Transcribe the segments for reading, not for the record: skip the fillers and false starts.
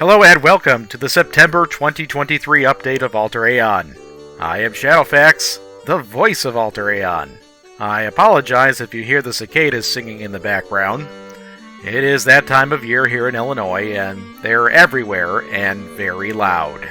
Hello and welcome to the September 2023 update of Alter Aeon. I am Shadowfax, the voice of Alter Aeon. I apologize if you hear the cicadas singing in the background. It is that time of year here in Illinois, and they're everywhere and very loud.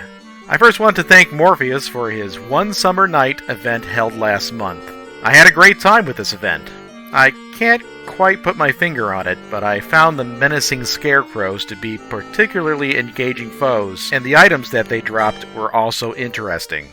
I first want to thank Morpheus for his One Summer Night event held last month. I had a great time with this event. I can't quite put my finger on it, but I found the menacing scarecrows to be particularly engaging foes, and the items that they dropped were also interesting.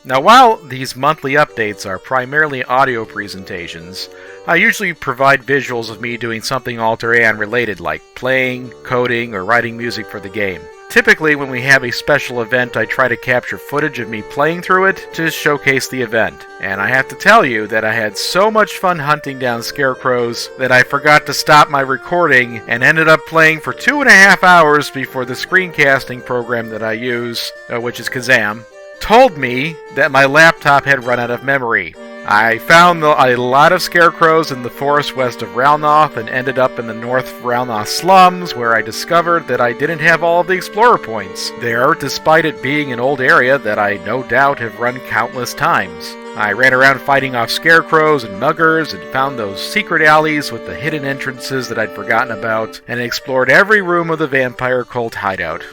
Now, while these monthly updates are primarily audio presentations, I usually provide visuals of me doing something Alter Aeon related, like playing, coding, or writing music for the game. Typically, when we have a special event, I try to capture footage of me playing through it to showcase the event. And I have to tell you that I had so much fun hunting down scarecrows that I forgot to stop my recording and ended up playing for 2.5 hours before the screencasting program that I use, which is Kazam, told me that my laptop had run out of memory. I found a lot of scarecrows in the forest west of Ralnoth and ended up in the North Ralnoth slums, where I discovered that I didn't have all of the explorer points there, despite it being an old area that I no doubt have run countless times. I ran around fighting off scarecrows and muggers and found those secret alleys with the hidden entrances that I'd forgotten about, and explored every room of the vampire cult hideout.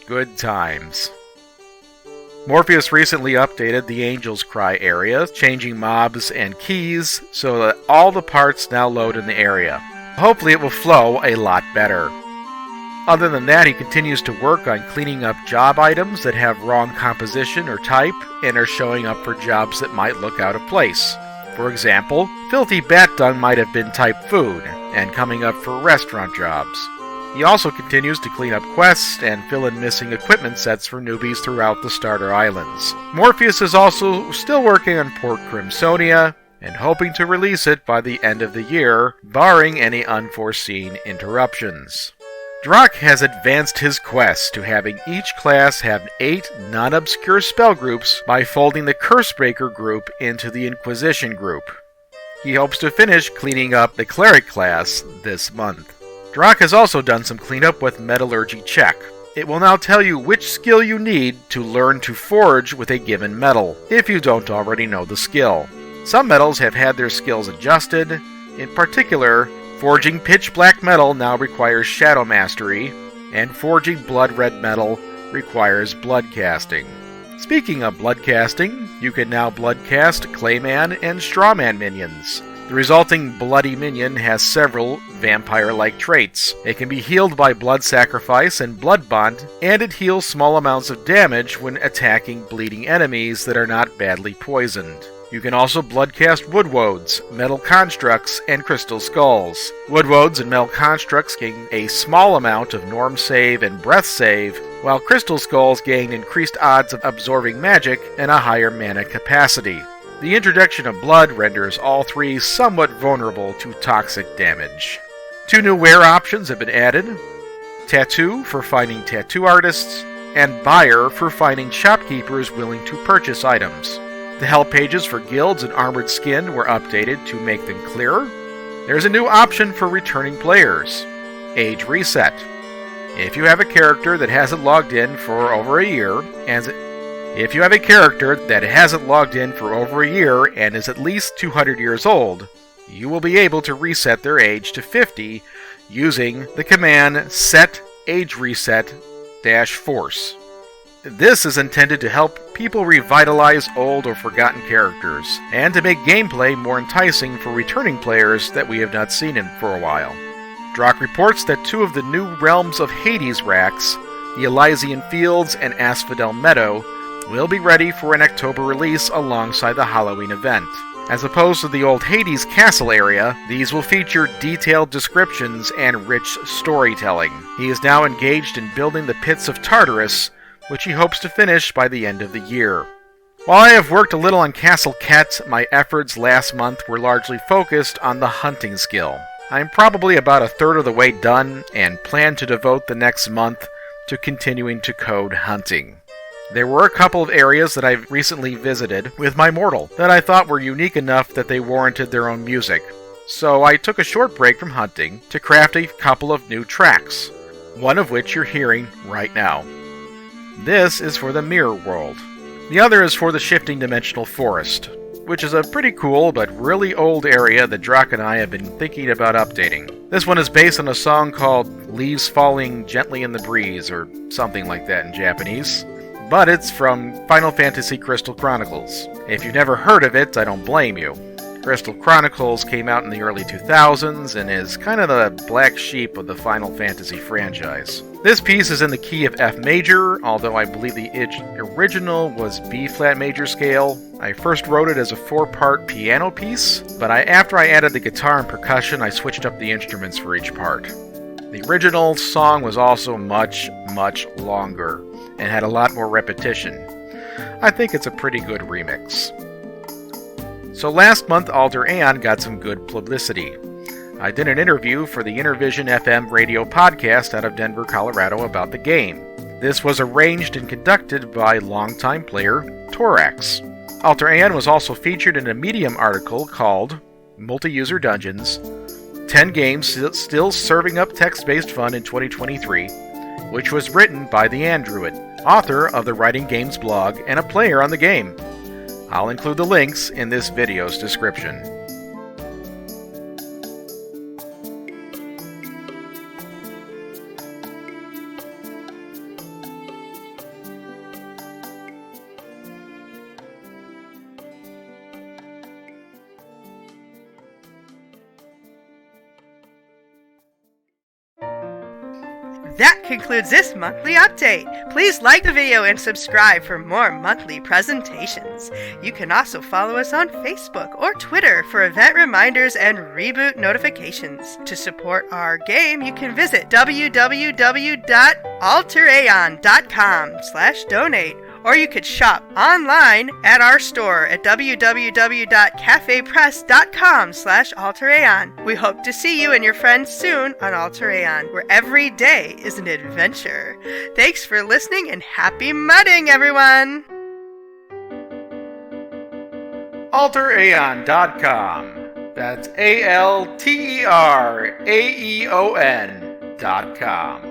Good times. Morpheus recently updated the Angel's Cry area, changing mobs and keys so that all the parts now load in the area. Hopefully it will flow a lot better. Other than that, he continues to work on cleaning up job items that have wrong composition or type and are showing up for jobs that might look out of place. For example, Filthy Bat Dung might have been type food and coming up for restaurant jobs. He also continues to clean up quests and fill in missing equipment sets for newbies throughout the starter islands. Morpheus is also still working on Port Crimsonia and hoping to release it by the end of the year, barring any unforeseen interruptions. Draak has advanced his quest to having each class have 8 non-obscure spell groups by folding the Cursebreaker group into the Inquisition group. He hopes to finish cleaning up the Cleric class this month. Draak has also done some cleanup with Metallurgy Check. It will now tell you which skill you need to learn to forge with a given metal, if you don't already know the skill. Some metals have had their skills adjusted. In particular, forging pitch black metal now requires Shadow Mastery, and forging blood red metal requires blood casting. Speaking of blood casting, you can now blood cast Clayman and Strawman minions. The resulting bloody minion has several vampire-like traits. It can be healed by blood sacrifice and blood bond, and it heals small amounts of damage when attacking bleeding enemies that are not badly poisoned. You can also bloodcast Woodwoads, Metal Constructs, and Crystal Skulls. Woodwoads and Metal Constructs gain a small amount of Norm Save and Breath Save, while Crystal Skulls gain increased odds of absorbing magic and a higher mana capacity. The introduction of blood renders all 3 somewhat vulnerable to toxic damage. 2 new wear options have been added: Tattoo for finding tattoo artists, and Buyer for finding shopkeepers willing to purchase items. The help pages for guilds and armored skin were updated to make them clearer. There's a new option for returning players: Age Reset. If you have a character that hasn't logged in for over a year, and is at least 200 years old, you will be able to reset their age to 50 using the command set age reset-force. This is intended to help people revitalize old or forgotten characters, and to make gameplay more enticing for returning players that we have not seen in for a while. Draak reports that 2 of the new Realms of Hades racks, the Elysian Fields and Asphodel Meadow, will be ready for an October release alongside the Halloween event. As opposed to the old Hades Castle area, these will feature detailed descriptions and rich storytelling. He is now engaged in building the Pits of Tartarus, which he hopes to finish by the end of the year. While I have worked a little on Castle Ket, my efforts last month were largely focused on the hunting skill. I'm probably about a third of the way done, and plan to devote the next month to continuing to code hunting. There were a couple of areas that I've recently visited with my mortal that I thought were unique enough that they warranted their own music, so I took a short break from hunting to craft a couple of new tracks. one of which you're hearing right now. This is for the Mirror World. The other is for the Shifting Dimensional Forest, which is a pretty cool but really old area that Draak and I have been thinking about updating. This one is based on a song called Leaves Falling Gently in the Breeze, or something like that in Japanese. But it's from Final Fantasy Crystal Chronicles. If you've never heard of it, I don't blame you. Crystal Chronicles came out in the early 2000s and is kind of the black sheep of the Final Fantasy franchise. This piece is in the key of F major, although I believe the original was B-flat major scale. I first wrote it as a 4-part piano piece, but after I added the guitar and percussion, I switched up the instruments for each part. The original song was also much, much longer and had a lot more repetition. I think it's a pretty good remix. So last month, Alter Aeon got some good publicity. I did an interview for the Intervision FM radio podcast out of Denver, Colorado about the game. This was arranged and conducted by longtime player Torax. Alter Aeon was also featured in a Medium article called Multi-User Dungeons, 10 games still serving up text-based fun in 2023, which was written by the Android, author of the Writing Games blog and a player on the game. I'll include the links in this video's description. That concludes this monthly update. Please like the video and subscribe for more monthly presentations. You can also follow us on Facebook or Twitter for event reminders and reboot notifications. To support our game, you can visit www.alteraeon.com/donate, or you could shop online at our store at www.cafepress.com/alteraeon. We hope to see you and your friends soon on Alter Aeon, where every day is an adventure. Thanks for listening and happy mudding, everyone! AlterAeon.com. That's ALTERAEON.com.